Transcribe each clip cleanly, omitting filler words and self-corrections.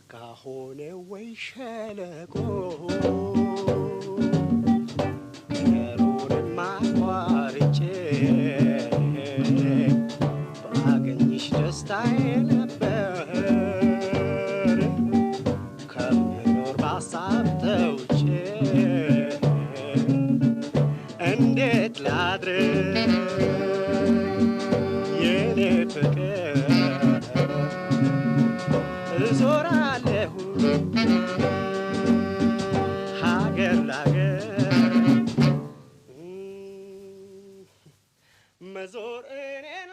ጫካሆነ ወይ ሸለቆ ገሩንም አቋርጬ ባገኝሽ ደስታዬ ነበር ከምኖር ባሳብ ተውጬ እንዴት ላድር የኔ ፍቅር እዞራለሁ ሀገር ላገር መዞር እኔን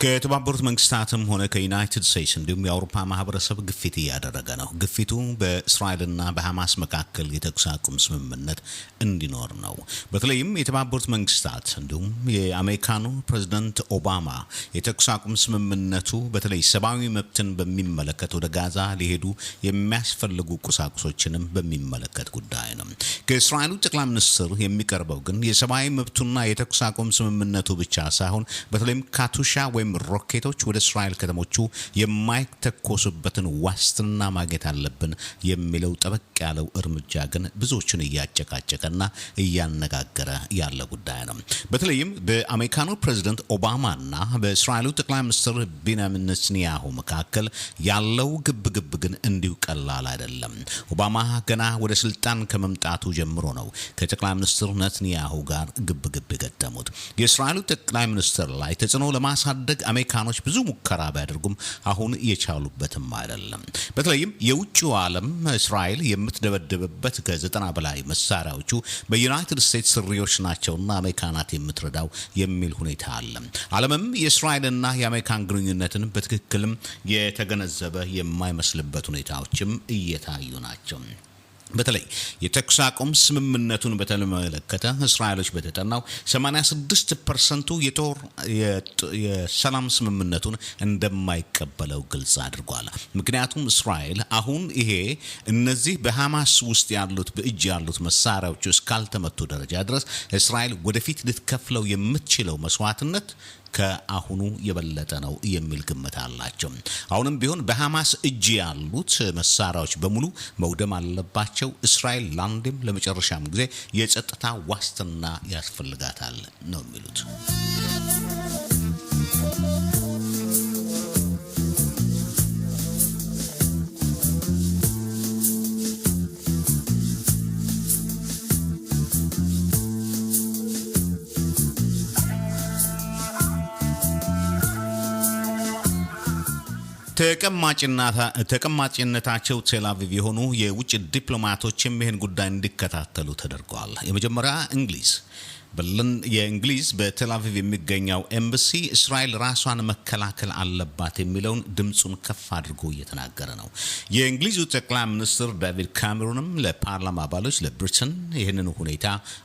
ከተባበሩት መንግስታትም ሆነ ከዩናይትድ ስቴትስ እንዲሁም የአውሮፓ ማህበረሰብ ግፊት እያደረገ ነው። ግፊቱ በእስራኤልና በሐማስ መካከል የተኩስ አቁም ስምምነት እንዲኖር ነው። በተለይም የተባበሩት መንግስታት እንዲሁም የአሜሪካኑ ፕሬዝዳንት ኦባማ የተኩስ አቁም ስምምነቱ በተለይ ሰብአዊ መብትን በሚመለከት ወደ ጋዛ ሊሄዱ የሚያስፈልጉ ቁሳቁሶችንም በሚመለከት ጉዳይ ነው። ከእስራኤሉ ጠቅላይ ሚኒስትር የሚቀርበው ግን የሰብአዊ መብቱና የተኩስ አቁም ስምምነቱ ብቻ ሳይሆን በተለይም ካቱሻ ወይም ሮኬቶች ወደ እስራኤል ከተሞቹ የማይተኮሱበትን ዋስትና ማግኘት አለብን የሚለው ጠበቅ ያለው እርምጃ ግን ብዙዎችን እያጨቃጨቀና እያነጋገረ ያለ ጉዳይ ነው። በተለይም በአሜሪካኑ ፕሬዝዳንት ኦባማና በእስራኤሉ ጠቅላይ ሚኒስትር ቤንያሚን ኔታንያሁ መካከል ያለው ግብግብ ግን እንዲሁ ቀላል አይደለም። ኦባማ ገና ወደ ስልጣን ከመምጣቱ ጀምሮ ነው ከጠቅላይ ሚኒስትር ኔታንያሁ ጋር ግብግብ የገጠሙት። የእስራኤሉ ጠቅላይ ሚኒስትር ላይ ተጽዕኖ ለማሳደግ አሜሪካኖች ብዙ ሙከራ ቢያደርጉም አሁን የቻሉበትም አይደለም። በተለይም የውጭው ዓለም እስራኤል የምትደበደብበት ከ90 በላይ መሳሪያዎቹ በዩናይትድ ስቴትስ ስሪዎች ናቸውና አሜሪካናት የምትረዳው የሚል ሁኔታ አለ። ዓለምም የእስራኤልና የአሜሪካን ግንኙነትን በትክክልም የተገነዘበ የማይመስልበት ሁኔታዎችም እየታዩ ናቸው። በተለይ የተኩስ አቁም ስምምነቱን በተመለከተ እስራኤሎች በተጠናው 86% የሰላም ስምምነቱን እንደማይቀበለው ግልጽ አድርጓል። ምክንያቱም እስራኤል አሁን ይሄ እነዚህ በሐማስ ውስጥ ያሉት በእጅ ያሉት መሳሪያዎች እስካልተመቱ ደረጃ ድረስ እስራኤል ወደፊት ልትከፍለው የምትችለው መስዋዕትነት ከአሁኑ የበለጠ ነው የሚል ግምት አላቸው። አሁንም ቢሆን በሐማስ እጅ ያሉት መሳሪያዎች በሙሉ መውደም አለባቸው። እስራኤል ለአንዴም ለመጨረሻም ጊዜ የጸጥታ ዋስትና ያስፈልጋታል ነው የሚሉት። ተቀማጭነታቸው ቴል አቪቭ የሆኑ የውጭ ዲፕሎማቶችም ይህን ጉዳይ እንዲከታተሉ ተደርጓል። የመጀመሪያ እንግሊዝ በለን የእንግሊዝ በቴል አቪቭ የሚገኘው ኤምባሲ እስራኤል ራሷን መከላከል አለባት የሚለውን ድምጹን ከፍ አድርጎ እየተናገረ ነው። የእንግሊዙ ጠቅላይ ሚኒስትር ዴቪድ ካሜሩንም ለፓርላማ አባሎች ለብሪተን ይህንን ሁኔታ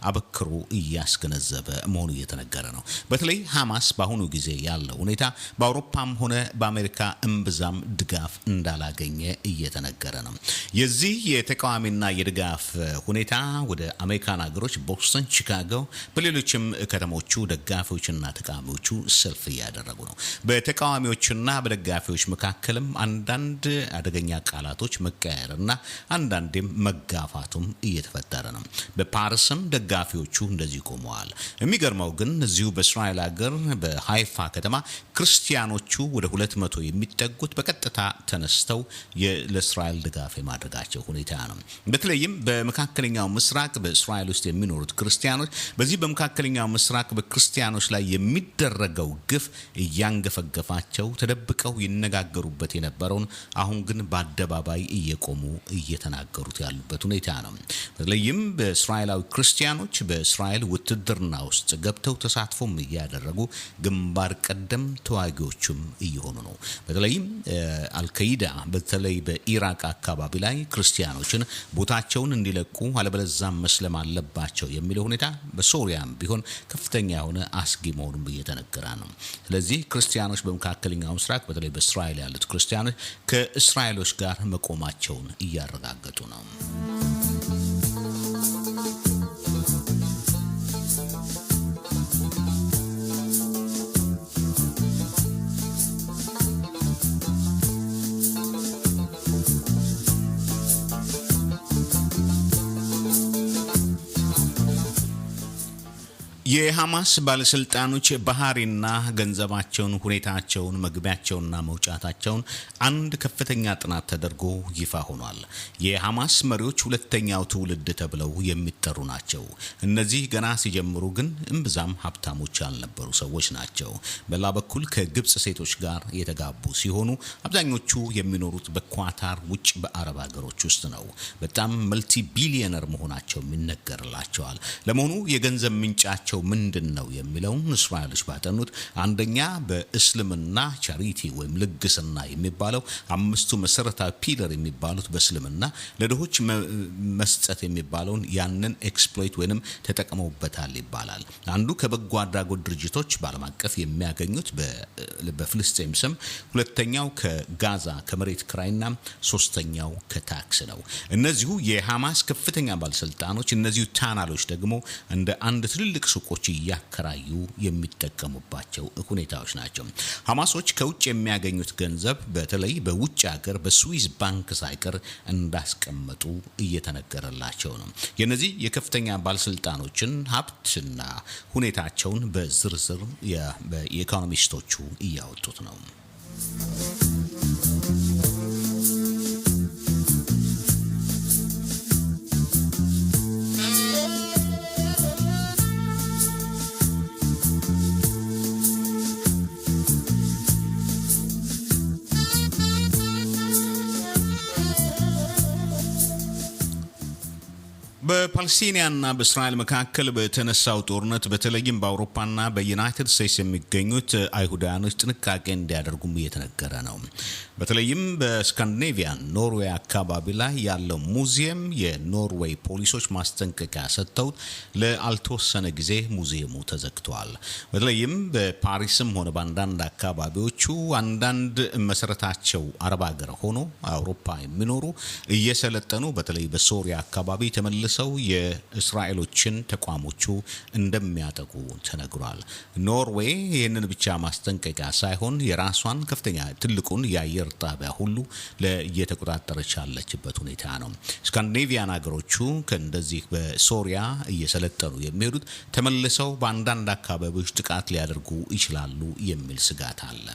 አበክሮ እያስገነዘበ መሆኑ እየተነገረ ነው። በተለይ ሐማስ በአሁኑ ጊዜ ያለው ሁኔታ በአውሮፓም ሆነ በአሜሪካ እምብዛም ድጋፍ እንዳላገኘ እየተነገረ ነው። የዚህ የተቃዋሚና የድጋፍ ሁኔታ ወደ አሜሪካን ሀገሮች ቦስተን፣ ቺካጎ በሌሎችም ከተሞቹ ደጋፊዎችና ተቃዋሚዎቹ ሰልፍ እያደረጉ ነው። በተቃዋሚዎችና በደጋፊዎች መካከልም አንዳንድ አደገኛ ቃላቶች መቀያየርና አንዳንዴም መጋፋቱም እየተፈጠረ ነው። በፓሪስም ደጋፊዎቹ እንደዚህ ቆመዋል። የሚገርመው ግን እዚሁ በእስራኤል ሀገር በሃይፋ ከተማ ክርስቲያኖቹ ወደ 200 የሚጠጉት በቀጥታ ተነስተው ለእስራኤል ድጋፍ የማድረጋቸው ሁኔታ ነው። በተለይም በመካከለኛው ምስራቅ በእስራኤል ውስጥ የሚኖሩት ክርስቲያኖች በዚህ በመካከለኛው ምስራቅ በክርስቲያኖች ላይ የሚደረገው ግፍ እያንገፈገፋቸው ተደብቀው ይነጋገሩበት የነበረውን አሁን ግን በአደባባይ እየቆሙ እየተናገሩት ያሉበት ሁኔታ ነው። በተለይም በእስራኤላዊ ክርስቲያኖች በእስራኤል ውትድርና ውስጥ ገብተው ተሳትፎም እያደረጉ ግንባር ቀደም ተዋጊዎችም እየሆኑ ነው። በተለይም አልካይዳ በተለይ በኢራቅ አካባቢ ላይ ክርስቲያኖችን ቦታቸውን እንዲለቁ አለበለዚያ መስለም አለባቸው የሚለው ሁኔታ በሶሪያም ቢሆን ከፍተኛ የሆነ አስጊ መሆኑን እየተነገረ ነው። ስለዚህ ክርስቲያኖች በመካከለኛው ምስራቅ በተለይ በእስራኤል ያሉት ክርስቲያኖች ከእስራኤሎች ጋር መቆማቸውን እያረጋገጡ ነው። የሐማስ ባለስልጣኖች ባህሪና ገንዘባቸውን ሁኔታቸውን መግቢያቸውንና መውጫታቸውን አንድ ከፍተኛ ጥናት ተደርጎ ይፋ ሆኗል። የሐማስ መሪዎች ሁለተኛው ትውልድ ተብለው የሚጠሩ ናቸው። እነዚህ ገና ሲጀምሩ ግን እምብዛም ሀብታሞች ያልነበሩ ሰዎች ናቸው። በሌላ በኩል ከግብጽ ሴቶች ጋር የተጋቡ ሲሆኑ አብዛኞቹ የሚኖሩት በኳታር ውጭ በአረብ ሀገሮች ውስጥ ነው። በጣም መልቲ ቢሊየነር መሆናቸው ይነገርላቸዋል። ለመሆኑ የገንዘብ ምንጫቸው ምንድነው የሚለውን እስራኤሎች ባጠኑት አንደኛ በእስልምና ቻሪቲ ወይም ልግስና የሚባለው አምስቱ መሰረታዊ ፒለር የሚባሉት በእስልምና ለድሆች መስጠት የሚባለውን ያንን ኤክስፕሎይት ወይንም ተጠቅመውበታል ይባላል። አንዱ ከበጎ አድራጎት ድርጅቶች በዓለም አቀፍ የሚያገኙት በፍልስጤም ስም፣ ሁለተኛው ከጋዛ ከመሬት ክራይና ሶስተኛው ከታክስ ነው። እነዚሁ የሐማስ ከፍተኛ ባለስልጣኖች እነዚሁ ታናሎች ደግሞ እንደ አንድ ትልልቅ ሱቆች እያከራዩ የሚጠቀሙባቸው ሁኔታዎች ናቸው። ሐማሶች ከውጭ የሚያገኙት ገንዘብ በተለይ በውጭ ሀገር በስዊዝ ባንክ ሳይቀር እንዳስቀመጡ እየተነገረላቸው ነው። የነዚህ የከፍተኛ ባለስልጣኖችን ሀብትና ሁኔታቸውን በዝርዝር የኢኮኖሚስቶቹ እያወጡት ነው። በፓለስቲናና በእስራኤል መካከል በተነሳው ጦርነት በተለይም በአውሮፓና በዩናይትድ ስቴትስ የሚገኙት አይሁዳውያኖች ጥንቃቄ እንዲያደርጉም እየተነገረ ነው። በተለይም በስካንዲኔቪያ ኖርዌይ አካባቢ ላይ ያለው ሙዚየም የኖርዌይ ፖሊሶች ማስጠንቀቂያ ሰጥተው ለአልተወሰነ ጊዜ ሙዚየሙ ተዘግቷል። በተለይም በፓሪስም ሆነ በአንዳንድ አካባቢዎቹ አንዳንድ መሰረታቸው አረብ ሀገር ሆኖ አውሮፓ የሚኖሩ እየሰለጠኑ በተለይ በሶሪያ አካባቢ ተመልሰው የእስራኤሎችን ተቋሞቹ እንደሚያጠቁ ተነግሯል። ኖርዌይ ይህንን ብቻ ማስጠንቀቂያ ሳይሆን የራሷን ከፍተኛ ትልቁን የአየር ጣቢያ ሁሉ እየተቆጣጠረች ያለችበት ሁኔታ ነው። ስካንዲኔቪያን ሀገሮቹ ከእንደዚህ በሶሪያ እየሰለጠኑ የሚሄዱት ተመልሰው በአንዳንድ አካባቢዎች ጥቃት ሊያደርጉ ይችላሉ የሚል ስጋት አለ።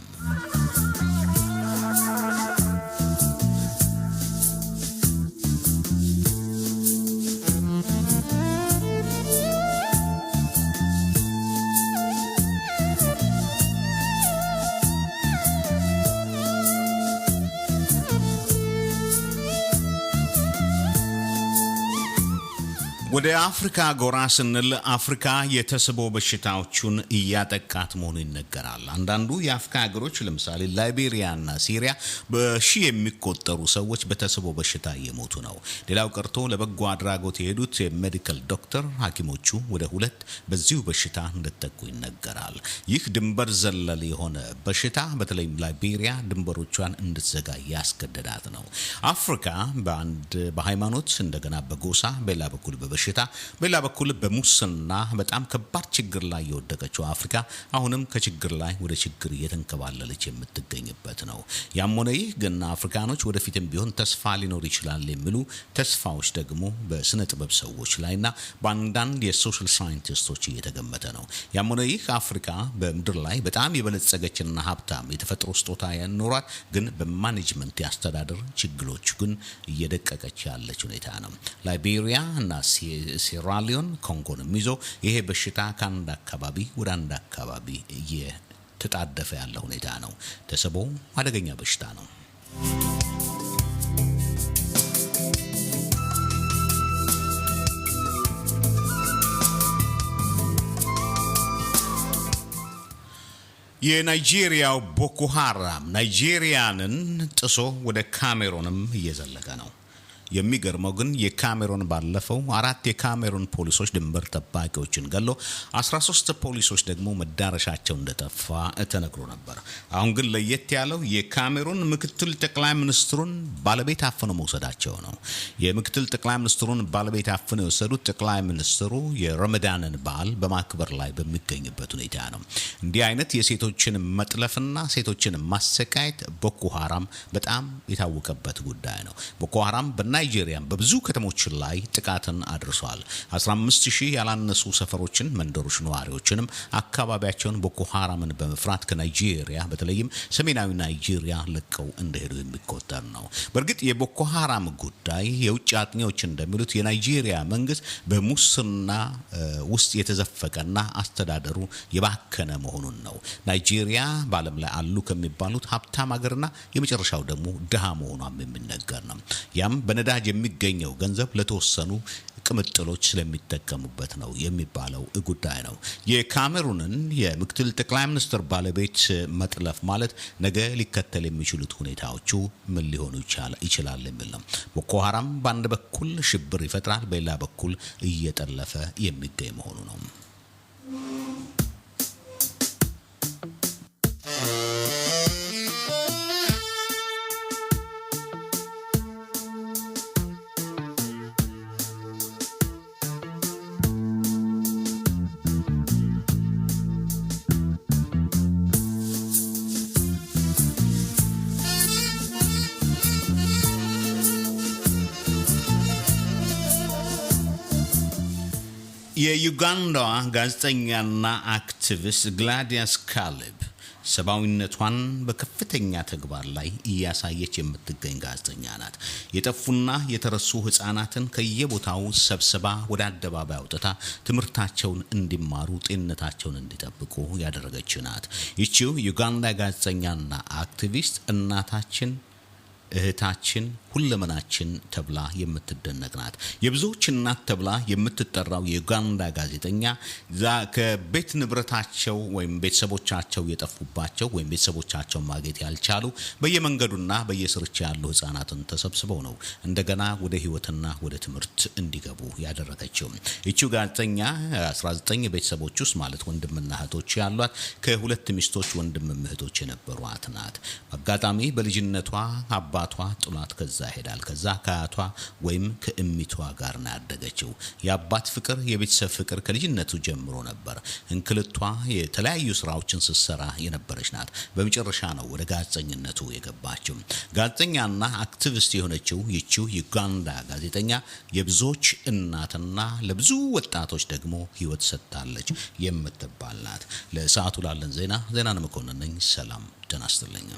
ወደ አፍሪካ ጎራ ስንል አፍሪካ የተስቦ በሽታዎችን እያጠቃት መሆኑ ይነገራል። አንዳንዱ የአፍሪካ ሀገሮች ለምሳሌ ላይቤሪያና ሲሪያ በሺ የሚቆጠሩ ሰዎች በተስቦ በሽታ እየሞቱ ነው። ሌላው ቀርቶ ለበጎ አድራጎት የሄዱት የሜዲካል ዶክተር ሐኪሞቹ ወደ 2 በዚሁ በሽታ እንደተጠቁ ይነገራል። ይህ ድንበር ዘለል የሆነ በሽታ በተለይ ላይቤሪያ ድንበሮቿን እንድትዘጋ ያስገደዳት ነው። አፍሪካ በሃይማኖት እንደገና በጎሳ በሌላ በኩል በሽታ በሌላ በኩል በሙስና በጣም ከባድ ችግር ላይ የወደቀችው አፍሪካ አሁንም ከችግር ላይ ወደ ችግር እየተንከባለለች የምትገኝበት ነው። ያም ሆነ ይህ ግን አፍሪካኖች ወደፊትም ቢሆን ተስፋ ሊኖር ይችላል የሚሉ ተስፋዎች ደግሞ በስነ ጥበብ ሰዎች ላይና በአንዳንድ የሶሻል ሳይንቲስቶች እየተገመተ ነው። ያም ሆነ ይህ አፍሪካ በምድር ላይ በጣም የበለጸገችና ሀብታም የተፈጥሮ ስጦታ ያኖራት ግን በማኔጅመንት ያስተዳደር ችግሮች ግን እየደቀቀች ያለች ሁኔታ ነው። ላይቤሪያ እና ሴራሊዮን ኮንጎንም ይዞ ይሄ በሽታ ከአንድ አካባቢ ወደ አንድ አካባቢ እየተጣደፈ ያለ ሁኔታ ነው። ተስቦ አደገኛ በሽታ ነው። የናይጄሪያው ቦኮ ሃራም ናይጄሪያንን ጥሶ ወደ ካሜሩንም እየዘለቀ ነው። የሚገርመው ግን የካሜሩን ባለፈው 4 የካሜሩን ፖሊሶች ድንበር ጠባቂዎችን ገሎ 13 ፖሊሶች ደግሞ መዳረሻቸው እንደጠፋ ተነግሮ ነበር። አሁን ግን ለየት ያለው የካሜሩን ምክትል ጠቅላይ ሚኒስትሩን ባለቤት አፍነው መውሰዳቸው ነው። የምክትል ጠቅላይ ሚኒስትሩን ባለቤት አፍነው የወሰዱት ጠቅላይ ሚኒስትሩ የረመዳንን በዓል በማክበር ላይ በሚገኙበት ሁኔታ ነው። እንዲህ አይነት የሴቶችን መጥለፍና ሴቶችን ማሰቃየት ቦኮ ሃራም በጣም የታወቀበት ጉዳይ ነው። ቦኮ ሃራም በናይጄሪያ በብዙ ከተሞች ላይ ጥቃትን አድርሷል። 15000 ያላነሱ ሰፈሮችን፣ መንደሮች ነዋሪዎችንም አካባቢያቸውን ቦኮ ሃራምን በመፍራት ከናይጄሪያ በተለይም ሰሜናዊ ናይጄሪያ ለቀው እንደሄዱ የሚቆጠር ነው። በእርግጥ የቦኮ ሃራም ጉዳይ የውጭ አጥኚዎች እንደሚሉት የናይጄሪያ መንግስት በሙስና ውስጥ የተዘፈቀና አስተዳደሩ የባከነ መሆኑን ነው። ናይጄሪያ በዓለም ላይ አሉ ከሚባሉት ሀብታም ሀገርና የመጨረሻው ደግሞ ድሃ መሆኗም የሚነገር ነው። ያም በነዳጅ የሚገኘው ገንዘብ ለተወሰኑ ቅምጥሎች ስለሚጠቀሙበት ነው የሚባለው ጉዳይ ነው። የካሜሩንን የምክትል ጠቅላይ ሚኒስትር ባለቤት መጥለፍ ማለት ነገ ሊከተል የሚችሉት ሁኔታዎቹ ምን ሊሆኑ ይችላል የሚል ነው። ቦኮ ሃራም በአንድ በኩል ሽብር ይፈጥራል፣ በሌላ በኩል እየጠለፈ የሚገኝ መሆኑ ነው። የዩጋንዳዋ ጋዜጠኛና አክቲቪስት ግላዲያስ ካሌብ ሰብአዊነቷን በከፍተኛ ተግባር ላይ እያሳየች የምትገኝ ጋዜጠኛ ናት። የጠፉና የተረሱ ህፃናትን ከየቦታው ሰብስባ ወደ አደባባይ አውጥታ ትምህርታቸውን እንዲማሩ፣ ጤንነታቸውን እንዲጠብቁ ያደረገች ናት። ይቺው ዩጋንዳ ጋዜጠኛና አክቲቪስት እናታችን፣ እህታችን፣ ሁለመናችን ተብላ የምትደነቅ ናት። የብዙዎች እናት ተብላ የምትጠራው የዩጋንዳ ጋዜጠኛ ከቤት ንብረታቸው ወይም ቤተሰቦቻቸው የጠፉባቸው ወይም ቤተሰቦቻቸው ማግኘት ያልቻሉ በየመንገዱና በየስርቻ ያሉ ህፃናትን ተሰብስበው ነው እንደገና ወደ ህይወትና ወደ ትምህርት እንዲገቡ ያደረገችው። እቺው ጋዜጠኛ 19 ቤተሰቦች ውስጥ ማለት ወንድምና እህቶች ያሏት ከሁለት ሚስቶች ወንድም እህቶች የነበሯት ናት። አጋጣሚ በልጅነቷ አባቷ ጥሏት ከዛ ሄዳል። ከዛ ከአያቷ ወይም ከእሚቷ ጋር ነው ያደገችው። የአባት ፍቅር፣ የቤተሰብ ፍቅር ከልጅነቱ ጀምሮ ነበር። እንክልቷ የተለያዩ ስራዎችን ስትሰራ የነበረች ናት። በመጨረሻ ነው ወደ ጋዜጠኝነቱ የገባችው። ጋዜጠኛና አክቲቪስት የሆነችው ይቺው ዩጋንዳ ጋዜጠኛ የብዙዎች እናትና ለብዙ ወጣቶች ደግሞ ህይወት ሰጥታለች የምትባል ናት። ለሰዓቱ ላለን ዜና መኮንን ነኝ። ሰላም ጤና ይስጥልኝ።